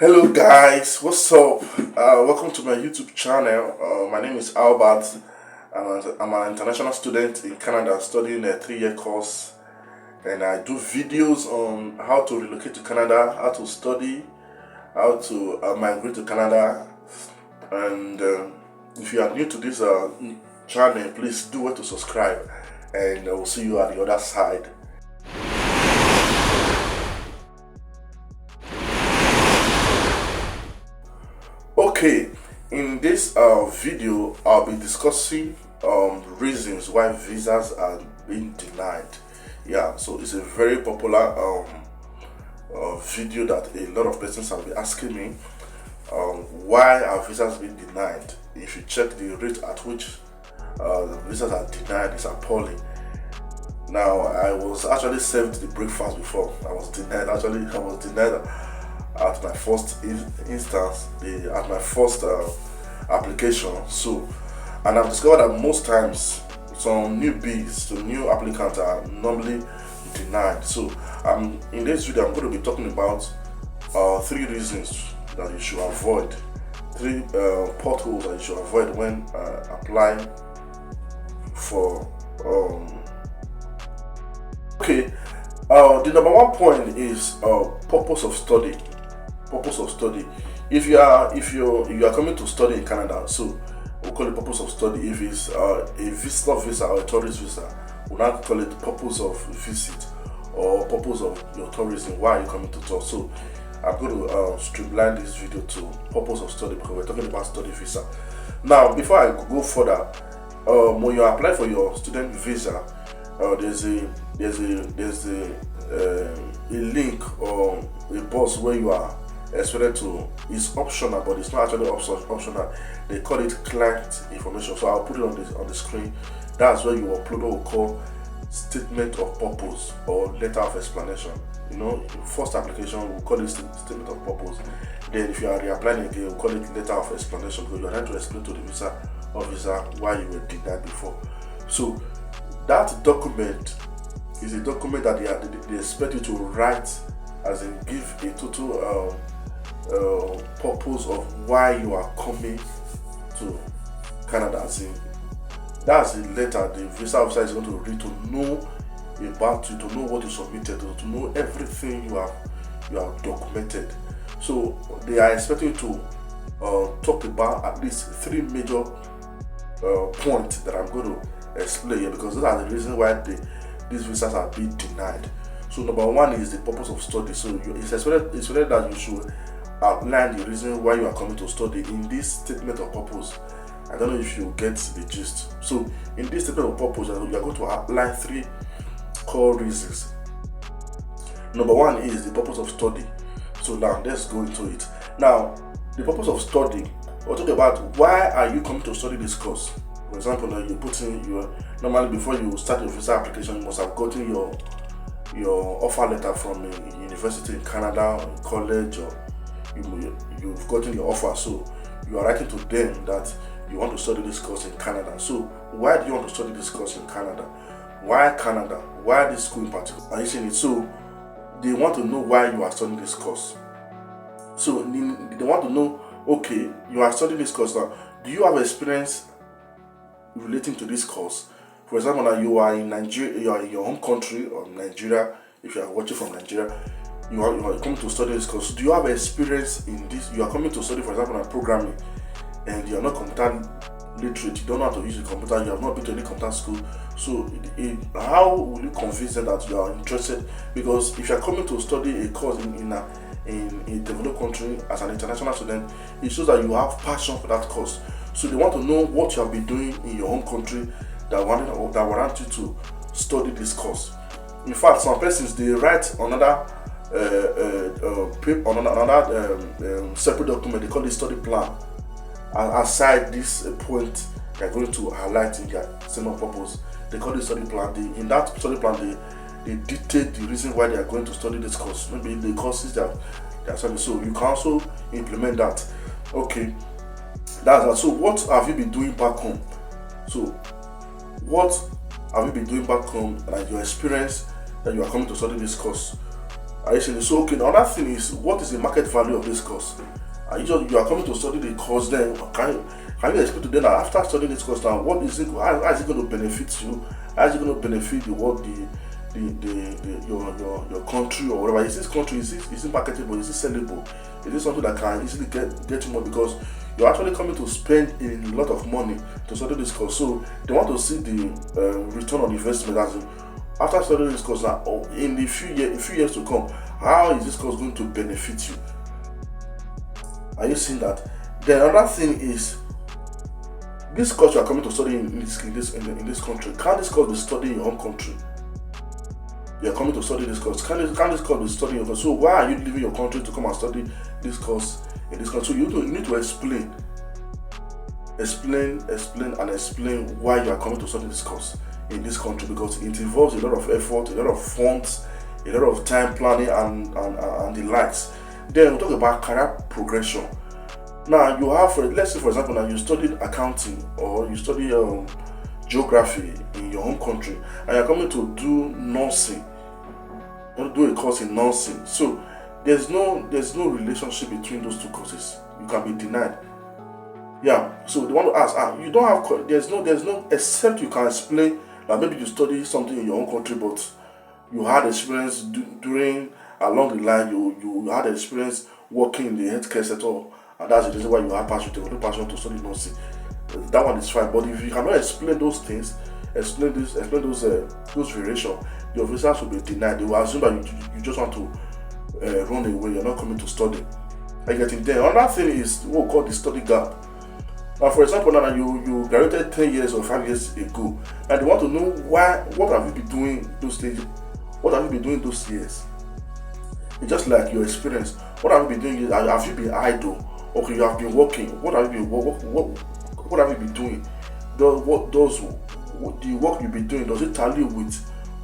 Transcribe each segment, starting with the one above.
Hello guys, what's up? Welcome to my YouTube channel. My name is Albert. I'm an international student in Canada studying a 3-year course, and I do videos on how to relocate to Canada, how to study, how to migrate to Canada. And if you are new to this channel, please do well to subscribe, and I will see you at the other side. Okay, in this video, I'll be discussing reasons why visas are being denied. Yeah, so it's a very popular video that a lot of persons have been asking me. Why are visas being denied? If you check the rate at which the visas are denied, it's appalling. Now, I was actually served the breakfast before. I was denied at my first instance, at my first application. So, and I've discovered that most times some newbies, some new applicants are normally denied. So, in this video, I'm going to be talking about 3 reasons that you should avoid, 3 potholes that you should avoid when applying for. Okay, the number 1 point is purpose of study. Purpose of study. If you are coming to study in Canada, so we'll call it purpose of study. If it's a visitor visa or a tourist visa, we'll not call it purpose of visit or purpose of your tourism. Why are you coming to tour? So I'm going to streamline this video to purpose of study, because we're talking about study visa. Now, before I go further, when you apply for your student visa, there's a link or a box where you are expected to. It's optional, but it's not actually optional. They call it client information. So I'll put it on the screen. That's where you upload what we call statement of purpose or letter of explanation. You know, first application we call it statement of purpose. Then if you are reapplying again, we call it letter of explanation, because you are trying to explain to the visa officer why you were denied before. So that document is a document that they expect you to write, as in give a total purpose of why you are coming to Canada. As in, that's a letter the visa officer is going to read to know about you, to know what you submitted, to know everything you have documented. So they are expecting you to talk about at least 3 major points that I'm going to explain here, because those are the reasons why these visas are being denied. So number 1 is the purpose of study. So it's expected that you should outline the reason why you are coming to study in this statement of purpose. I don't know if you get the gist. So in this statement of purpose, you are going to outline 3 core reasons. Number 1 is the purpose of study. So now let's go into it. Now, the purpose of study, we'll talk about why are you coming to study this course. For example, now you put in normally before you start your visa application, you must have gotten your offer letter from a university in Canada or college, or you've gotten your offer. So you are writing to them that you want to study this course in Canada. So why do you want to study this course in Canada? Why Canada? Why this school in particular? Are you seeing it? So they want to know why you are studying this course. So they want to know, okay, you are studying this course now. Do you have experience relating to this course? For example, now you are in Nigeria, you are in your home country or Nigeria. If you are watching from Nigeria, you are coming to study this course. Do you have experience in this? You are coming to study, for example, on programming, and you are not computer literate. You don't know how to use a computer. You have not been to any computer school. So how will you convince them that you are interested? Because if you are coming to study a course in a developed country as an international student, it shows that you have passion for that course. So they want to know what you have been doing in your home country that warrant you to study this course. In fact, some persons, they write another separate document. They call it study plan. Aside this point they're going to highlight in their statement of purpose, they call it study plan. In that study plan, they detail the reason why they are going to study this course. Maybe the courses that they are studying. So you can also implement that. Okay, that's that. So what have you been doing back home? So what have you been doing back home, like your experience that you are coming to study this course? Are you saying so? Okay, another thing is, what is the market value of this course? You are coming to study the course, then can you explain to them that after studying this course now, what is it? How is it going to benefit you? How is it going to benefit the world, your country or whatever? Is this country, is it marketable? Is it sellable? Is it something that can easily get you more? Because you're actually coming to spend a lot of money to study this course. So they want to see the return on investment, as in, after studying this course now, or in the few years to come, how is this course going to benefit you? Are you seeing that? The other thing is, this course you are coming to study in this country, can this course be studied in your home country? You are coming to study this course. Can this course be studied in your country? So why are you leaving your country to come and study this course in this country? So you need to explain why you are coming to study this course in this country, because it involves a lot of effort, a lot of funds, a lot of time planning and the likes. Then we talk about career progression. Now you have, let's say for example, now you studied accounting or you study geography in your home country, and you're coming to do nursing, do a course in nursing. So there's no relationship between those two courses. You can be denied. Yeah. So they want to ask, you don't have, there's no except you can explain that maybe you study something in your own country, but you had experience during along the line, you had experience working in the healthcare sector, and that's the reason why you have passion to study nursing. That one is fine. But if you cannot explain those things, explain those variations, your visas will be denied. They will assume that you just want to run away. You're not coming to study. I get it there. Another thing is what we call the study gap. Now, for example, now you graduated 10 years or 5 years ago, and they want to know what have you been doing those days? What have you been doing those years? It's just like your experience. What have you been doing? Have you been idle? Okay, you have been working. What have you been doing? The work you've been doing, does it tally with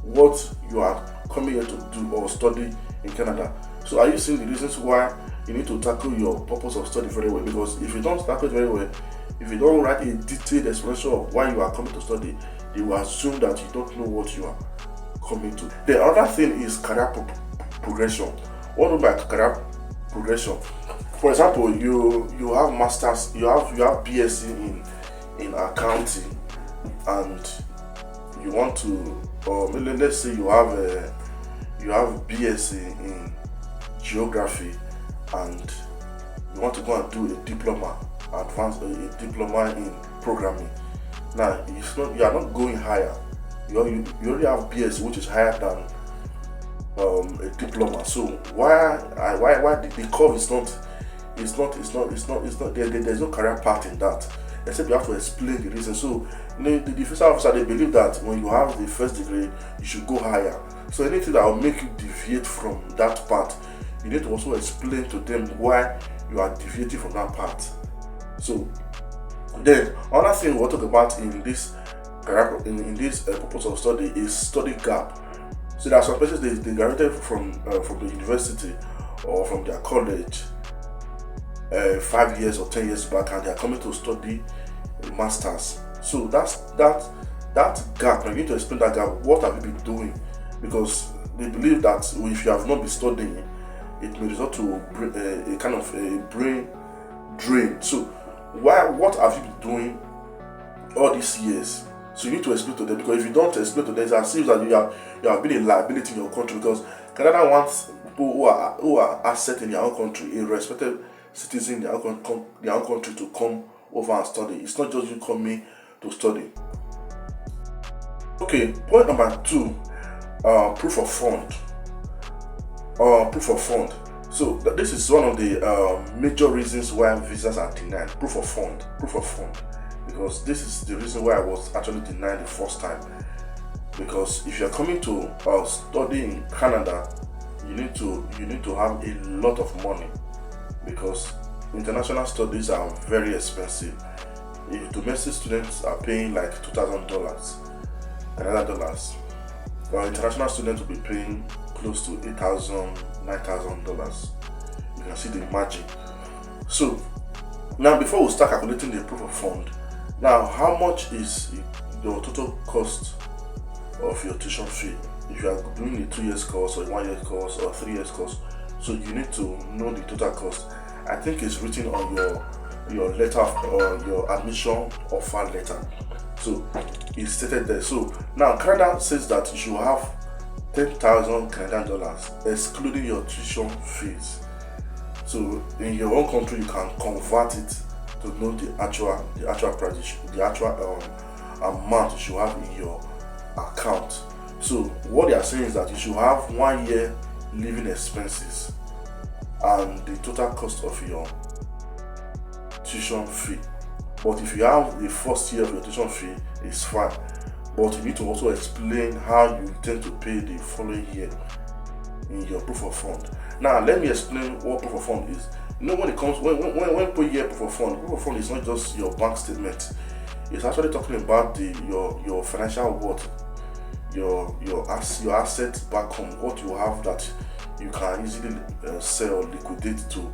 what you are coming here to do or study in Canada? So are you seeing the reasons why you need to tackle your purpose of study very well? Because if you don't tackle it very well, if you don't write a detailed explanation of why you are coming to study, they will assume that you don't know what you are coming to. The other thing is career progression. What do you mean by career progression? For example, you have masters, you have BSc in accounting, and you want to, or let's say you have BSc in geography, and you want to go and do a diploma, a diploma in programming. Now, you are not going higher. You already have BSc, which is higher than a diploma. So why the curve is not there's no career path in that, except you have to explain the reason. So the defense officer, they believe that when you have the first degree, you should go higher. So anything that will make you deviate from that path, you need to also explain to them why you are deviating from that path. So then another thing we'll talk about in this purpose of study is study gap. So there are some persons they graduated from the university or from their college 5 years or 10 years back, and they are coming to study a masters. So that gap. I need to explain that gap. What have you been doing? Because they believe that if you have not been studying, it may result to a kind of a brain drain. So what have you been doing all these years? So you need to explain to them, because if you don't explain to them, it seems that you have been a liability in your country, because Canada wants people who are asset in their own country, a respected citizen in their own country, to come over and study. It's not just you coming to study. Okay, point number 2, proof of fund. Proof of fund. So this is one of the major reasons why visas are denied. Proof of fund. Because this is the reason why I was actually denied the first time. Because if you're coming to study in Canada, you need to have a lot of money, because international studies are very expensive. If domestic students are paying like $2,000 Canadian dollars, while international students will be paying close to $8,000, $9,000. You can see the margin. So now, before we start calculating the proof of fund, now how much is your total cost of your tuition fee if you are doing a 2 years course or a 1 year course or a 3 years course, so you need to know the total cost. I think it's written on your letter or your admission offer letter. So it's stated there. So now Canada says that you should have 10,000 Canadian dollars excluding your tuition fees. So in your own country, you can convert it to know the actual price, the actual amount you should have in your account. So what they are saying is that you should have 1 year living expenses and the total cost of your tuition fee. But if you have the first year of your tuition fee, it's fine. But you need to also explain how you intend to pay the following year in your proof of fund. Now let me explain what proof of fund is. You know, when it comes when people hear proof of fund is not just your bank statement. It's actually talking about your financial worth, your assets back home, what you have that you can easily sell or liquidate to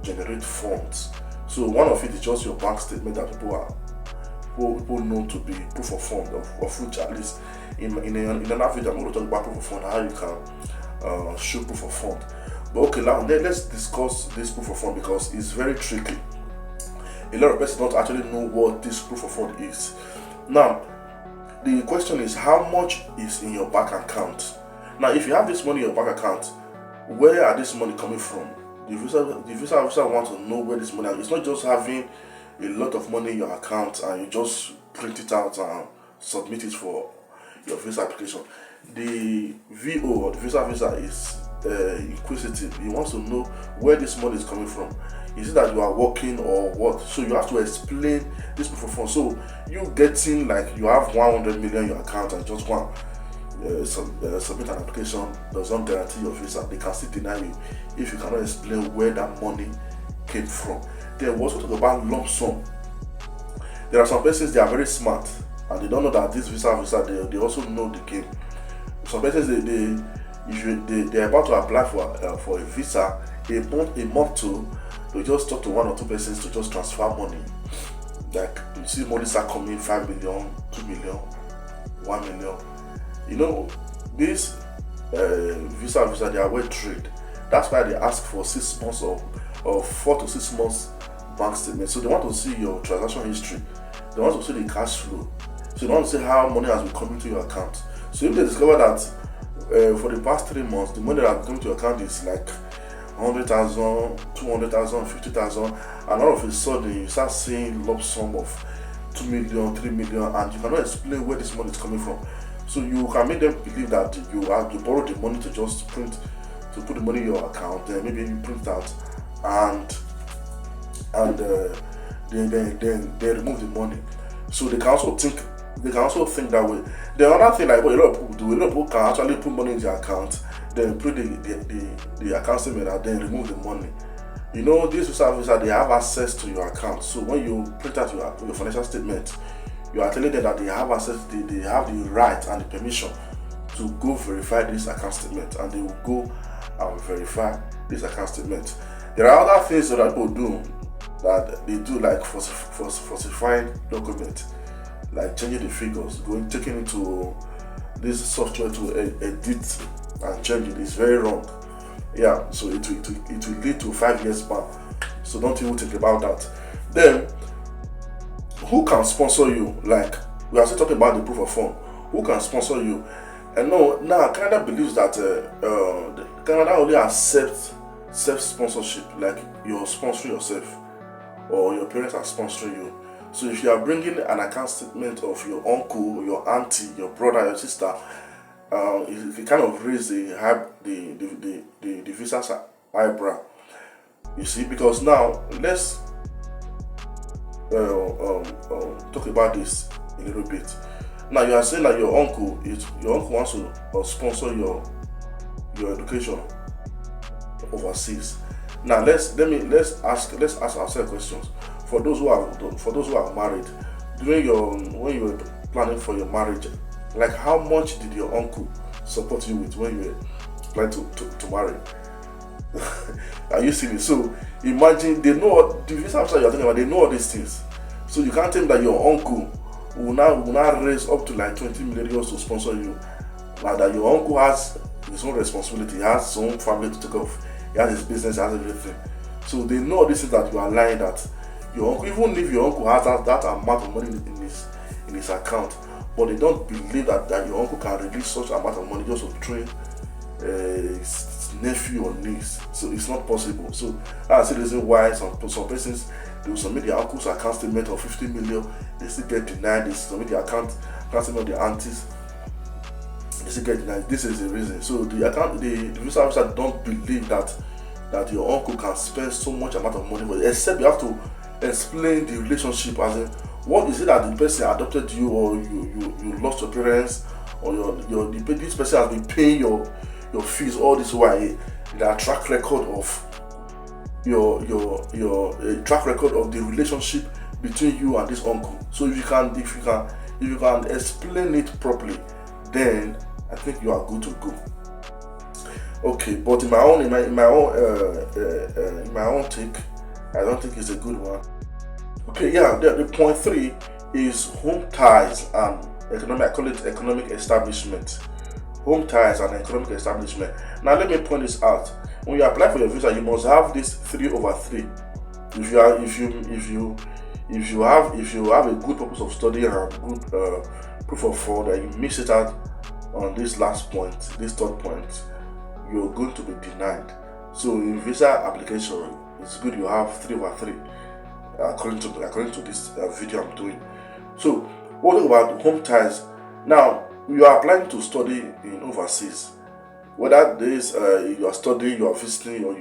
generate funds. So one of it is just your bank statement that people know to be proof of fund, of which at least in another video I'm going to talk about proof of fund, how you can show proof of fund. But okay, now let's discuss this proof of fund because it's very tricky. A lot of persons don't actually know what this proof of fund is. Now, the question is, how much is in your bank account? Now, if you have this money in your bank account, where are this money coming from? The visa officer wants to know where this money is. It's not just having a lot of money in your account and you just print it out and submit it for your visa application. The VO or the visa officer is inquisitive. He wants to know where this money is coming from. Is it that you are working or what? So you have to explain this proof of fund. So you getting like you have 100 million in your account and just want submit an application does not guarantee your visa. They can still deny you if you cannot explain where that money came from. Then we also talk about lump sum. There are some persons, they are very smart and they don't know that this visa officer, they also know the game. Some persons they're about to apply for a visa a month to. They just talk to 1 or 2 persons to just transfer money. Like you see money start coming, 5 million, 2 million, 1 million. You know, these visa officers, they are well trained. That's why they ask for 6 months or 4 to 6 months bank statement. So they want to see your transaction history. They want to see the cash flow. So they want to see how money has been coming to your account. So if they discover that for the past 3 months, the money that has been coming to your account is like 100,000, 200,000, 50,000, and all of a sudden you start seeing lump sum of 2 million, 3 million, and you cannot explain where this money is coming from. So you can make them believe that you borrowed the money to just put the money in your account. Then maybe you print out and they remove the money. So they can also think that way. The other thing, like what a lot of people do, a lot of people can actually put money in their account, then put the account statement and then remove the money. You know, these visa officers, they have access to your account. So when you print out your financial statement, you are telling them that they have access, they have the right and the permission to go verify this account statement, and they will go and verify this account statement. There are other things that people do, that they do, like falsifying documents, like changing the figures, taking into this software to edit and change it. Is very wrong. Yeah, so it will lead to 5 years ban. So don't even think about that. Then, who can sponsor you? Like, we are still talking about the proof of fund. Who can sponsor you? And now Canada believes that Canada only accepts self-sponsorship, like you're sponsoring yourself or your parents are sponsoring you. So if you are bringing an account statement of your uncle, your auntie, your brother, your sister, it kind of raise the visa's eyebrow. You see, because now let's talk about this a little bit. Now you are saying that your uncle wants to sponsor your education overseas. Now let's ask ourselves questions. For those who are married, when you were planning for your marriage, like how much did your uncle support you with when you were planning to marry? Are you seeing it? So imagine they know the visa officer you're talking about, they know all these things. So you can't tell me that your uncle will now raise up to like 20 million euros to sponsor you like that your uncle has his own responsibility, he has his own family to take off, he has his business, he has everything. So they know this is that you are lying, that your uncle, even if your uncle has that amount of money in his account, but they don't believe that your uncle can release such amount of money just to train his nephew or niece. So it's not possible. So that's the reason why some persons, they will submit their uncle's account statement of 50 million, they still get denied. They submit their account statement of their aunties, they still get denied. This is the reason. So the visa officer don't believe that your uncle can spend so much amount of money for it, except you have to explain the relationship, as in, what is it that the person adopted you, or you lost your parents, or this person has been paying your fees all this while. Their track record of your track record of the relationship between you and this uncle. So if you can explain it properly, then I think you are good to go. Okay, but in my own take, I don't think it's a good one. Okay, yeah, the point 3 is home ties and economic. I call it economic establishment. Home ties and economic establishment. Now let me point this out. When you apply for your visa, you must have this 3/3. If you have a good purpose of study and good proof of fund, and you miss it out on this last point, this third point, you're going to be denied. So in visa application, it's good you have 3/3, according to this video I'm doing. So what about home ties? Now you are applying to study in overseas, whether this you are studying, you are visiting, or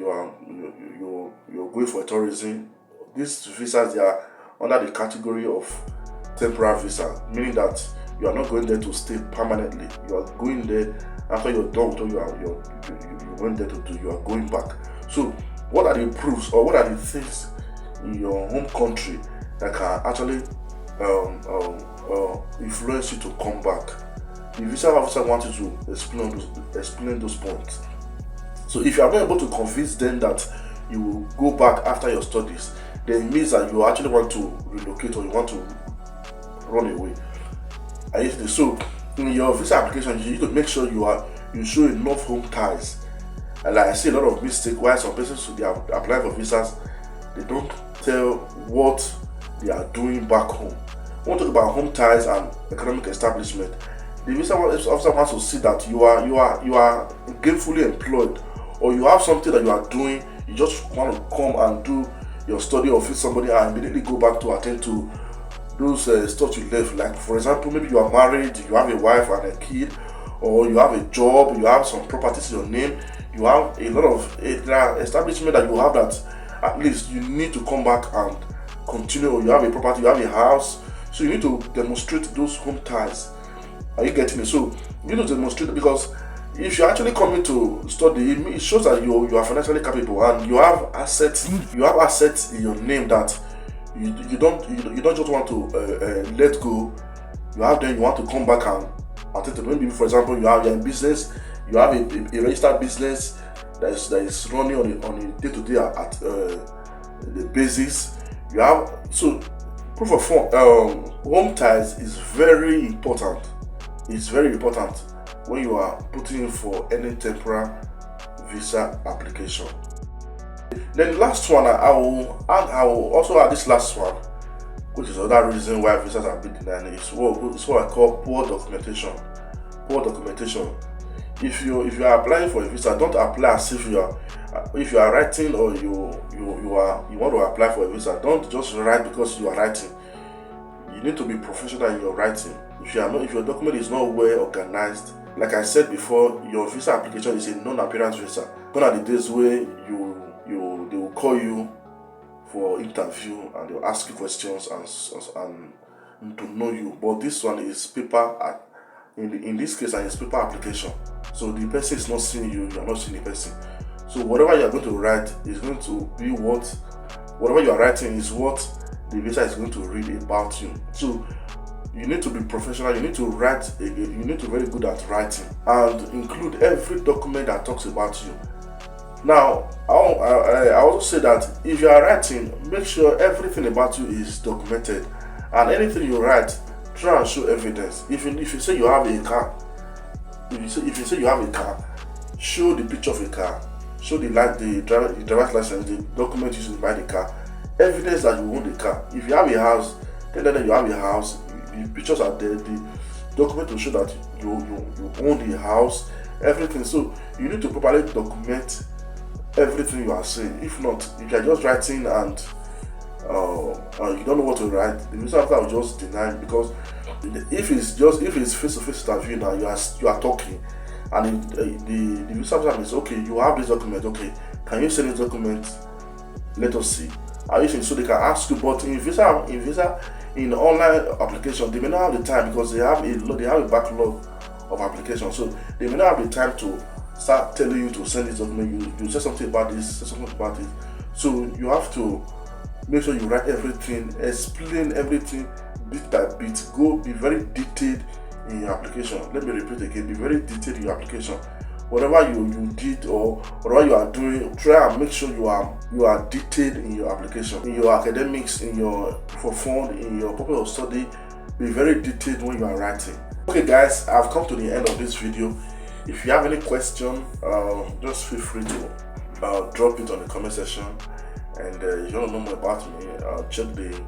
you're going for tourism. These visas, they are under the category of temporary visa, meaning that you are not going there to stay permanently. You are going there after you're done with what you went there to do. You are going back. So what are the proofs, or what are the things in your home country that can actually influence you to come back? The visa officer wants you to explain those points. So if you are not able to convince them that you will go back after your studies, then it means that you actually want to relocate, or you want to run away. So in your visa application, you need to make sure you show enough home ties. And like I see a lot of mistake why some persons, they are applying for visas, they don't tell what they are doing back home. When we talk about home ties and economic establishment, the visa officer wants to see that you are gainfully employed, or you have something that you are doing. You just want to come and do your study or visit somebody and immediately go back to attend to those stuff you left. Like for example, maybe you are married, you have a wife and a kid, or you have a job, you have some properties in your name, you have a lot of establishment that you have that at least you need to come back and continue. Or you have a property, you have a house, so you need to demonstrate those home ties. Are you getting it? So you need to demonstrate, because if you're actually coming to study, it shows that you are financially capable and you have assets. You have assets in your name that you don't just want to let go. You have them. You want to come back and attend to. Maybe for example, you're in business. You have a registered business that is running on a day-to-day at the basis. You have, so proof of home ties is very important. It's very important when you are putting in for any temporary visa application. Then the last one, I will also add this last one, which is another reason why visas are being denied. It's what I call poor documentation. Poor documentation. If you are applying for a visa, don't apply as if you are writing, or you want to apply for a visa. Don't just write because you are writing. You need to be professional in your writing. If your document is not well organized, like I said before, your visa application is a non-appearance visa. Gone are the days where they will call you for interview and they'll ask you questions and to know you. But this one is paper. In this case, it's paper application. So the person is not seeing you. You are not seeing the person. So whatever you are going to write is going to be whatever you are writing is what the visa is going to read about you. So you need to be professional. You need to write. You need to be very good at writing and include every document that talks about you. Now, I also say that if you are writing, make sure everything about you is documented, and anything you write, try and show evidence. If you say you have a car, if you say you have a car, show the picture of a car, show the driver's license, the document used to buy the car, evidence that you own the car. If you have a house, tell them that you have a house. The pictures are there. The document to show that you own the house, everything. So you need to properly document everything you are saying. If not, if you are just writing and you don't know what to write, the visa officer will just deny, because if it's face-to-face interview now, you are talking, and the visa officer is okay. You have this document. Okay, can you send this document? Let us see. Are you saying so they can ask you? But in online application, they may not have the time, because they have a backlog of applications. So they may not have the time to start telling you to send this document. You say something about this, say something about it. So you have to make sure you write everything, explain everything bit by bit. Be very detailed in your application. Let me repeat again, be very detailed in your application. Whatever you did or whatever you are doing, try and make sure you are detailed in your application, in your academics, in your for fun, in your purpose of study. Be very detailed when you are writing. Okay guys, I've come to the end of this video. If you have any question, just feel free to drop it on the comment section. And if you want to know more about me, check the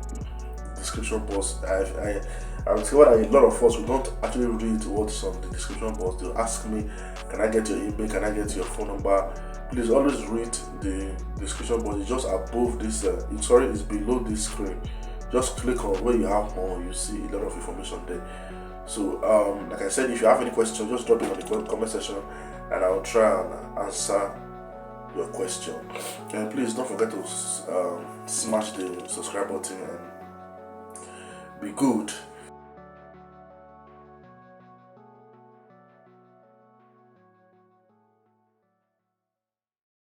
description box. I discovered that a lot of us, we don't actually read what's on the description box. They'll ask me, can I get your email, can I get your phone number? Please always read the description box. It's just above this, it's below this screen. Just click on where you have more, you see a lot of information there. So like I said, if you have any questions, just drop it on the comment section and I'll try and answer your question. And please don't forget to smash the subscribe button and be good.